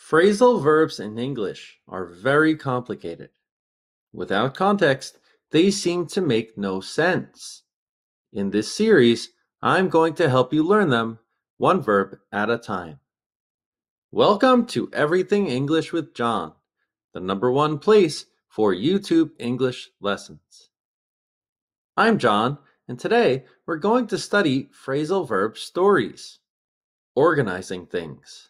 Phrasal verbs in English are very complicated. Without context, they seem to make no sense. In this series, I'm going to help you learn them one verb at a time. Welcome to Everything English with John, the #1 place for YouTube English lessons. I'm John, and today we're going to study phrasal verb stories, organizing things.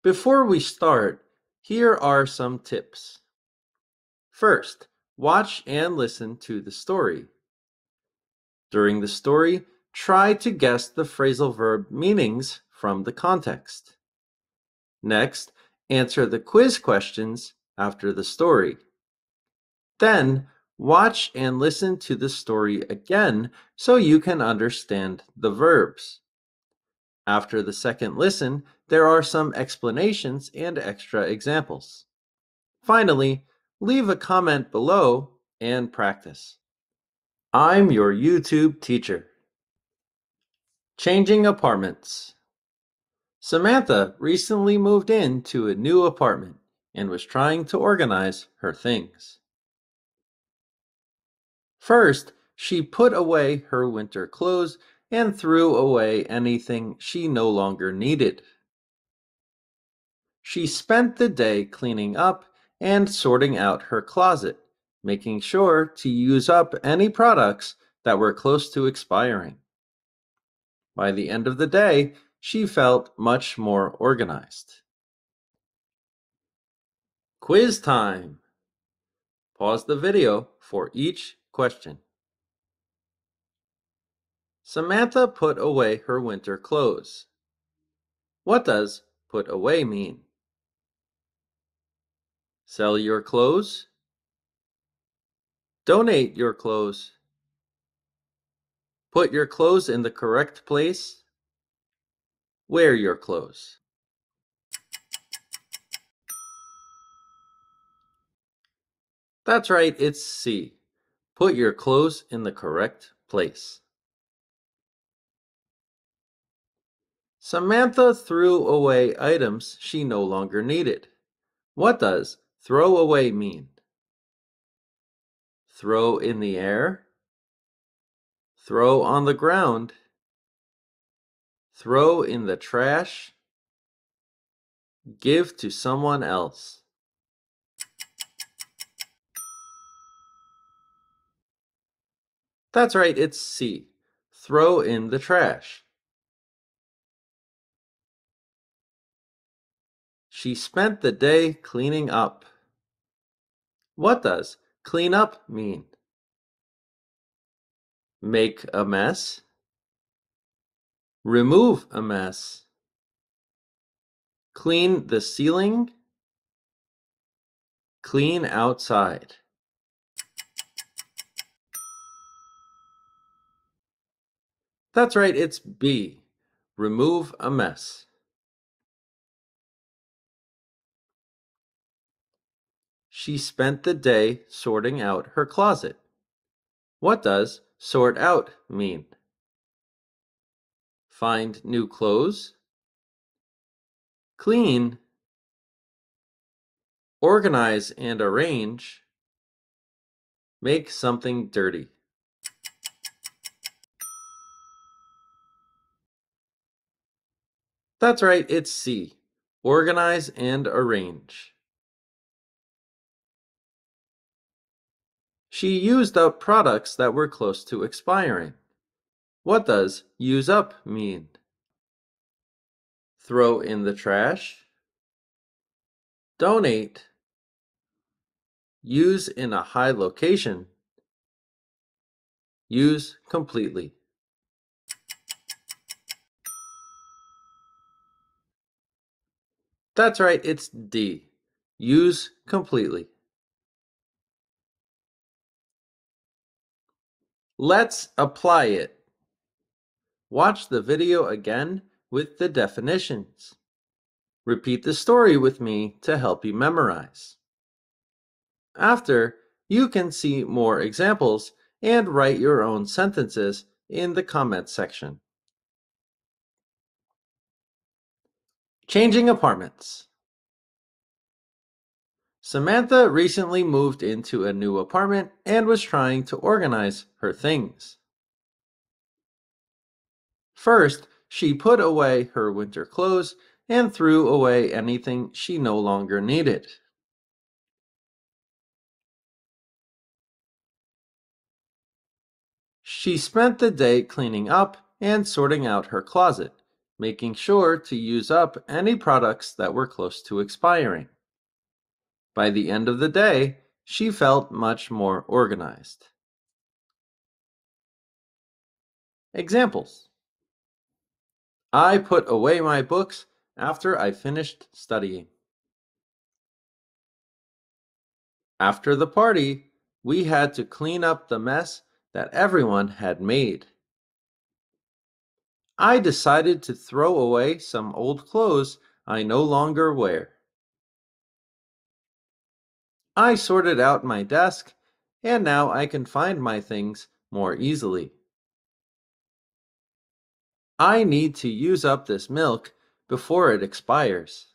Before we start, here are some tips. First, watch and listen to the story. During the story, try to guess the phrasal verb meanings from the context. Next, answer the quiz questions after the story. Then, watch and listen to the story again so you can understand the verbs. After the second listen, there are some explanations and extra examples. Finally, leave a comment below and practice. I'm your YouTube teacher. Changing apartments. Samantha recently moved into a new apartment and was trying to organize her things. First, she put away her winter clothes and threw away anything she no longer needed. She spent the day cleaning up and sorting out her closet, making sure to use up any products that were close to expiring. By the end of the day, she felt much more organized. Quiz time! Pause the video for each question. Samantha put away her winter clothes. What does put away mean? Sell your clothes? Donate your clothes? Put your clothes in the correct place? Wear your clothes. That's right, it's C. Put your clothes in the correct place. Samantha threw away items she no longer needed. What does throw away mean? Throw in the air? Throw on the ground? Throw in the trash? Give to someone else. That's right, it's C. Throw in the trash. She spent the day cleaning up. What does clean up mean? Make a mess? Remove a mess? Clean the ceiling? Clean outside. That's right, it's B. Remove a mess. She spent the day sorting out her closet. What does sort out mean? Find new clothes? Clean? Organize and arrange? Make something dirty. That's right, it's C. Organize and arrange. She used up products that were close to expiring. What does use up mean? Throw in the trash? Donate? Use in a high location? Use completely. That's right, it's D. Use completely. Let's apply it. Watch the video again with the definitions. Repeat the story with me to help you memorize. After, you can see more examples and write your own sentences in the comment section. Changing apartments. Samantha recently moved into a new apartment and was trying to organize her things. First, she put away her winter clothes and threw away anything she no longer needed. She spent the day cleaning up and sorting out her closet, making sure to use up any products that were close to expiring. By the end of the day, she felt much more organized. Examples: I put away my books after I finished studying. After the party, we had to clean up the mess that everyone had made. I decided to throw away some old clothes I no longer wear. I sorted out my desk, and now I can find my things more easily. I need to use up this milk before it expires.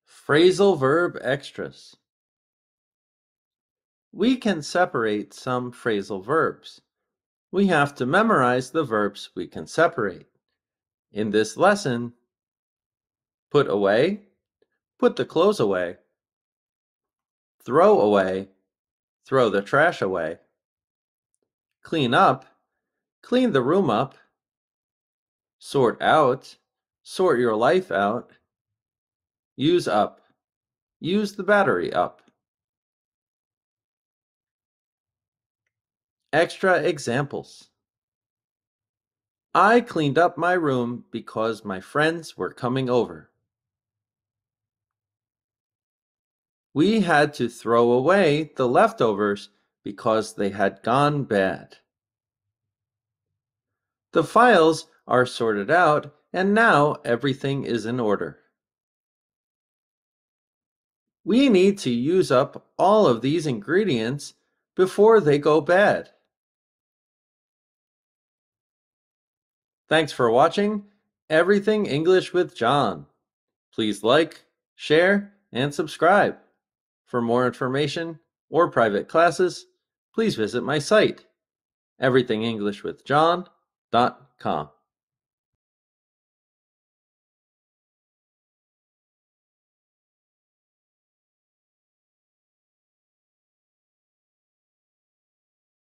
Phrasal verb extras. We can separate some phrasal verbs. We have to memorize the verbs we can separate. In this lesson, put away, put the clothes away. Throw away, throw the trash away. Clean up, clean the room up. Sort out, sort your life out. Use up, use the battery up. Extra examples. I cleaned up my room because my friends were coming over. We had to throw away the leftovers because they had gone bad. The files are sorted out and now everything is in order. We need to use up all of these ingredients before they go bad. Thanks for watching Everything English with John. Please like, share, and subscribe. For more information or private classes, please visit my site, everythingenglishwithjohn.com.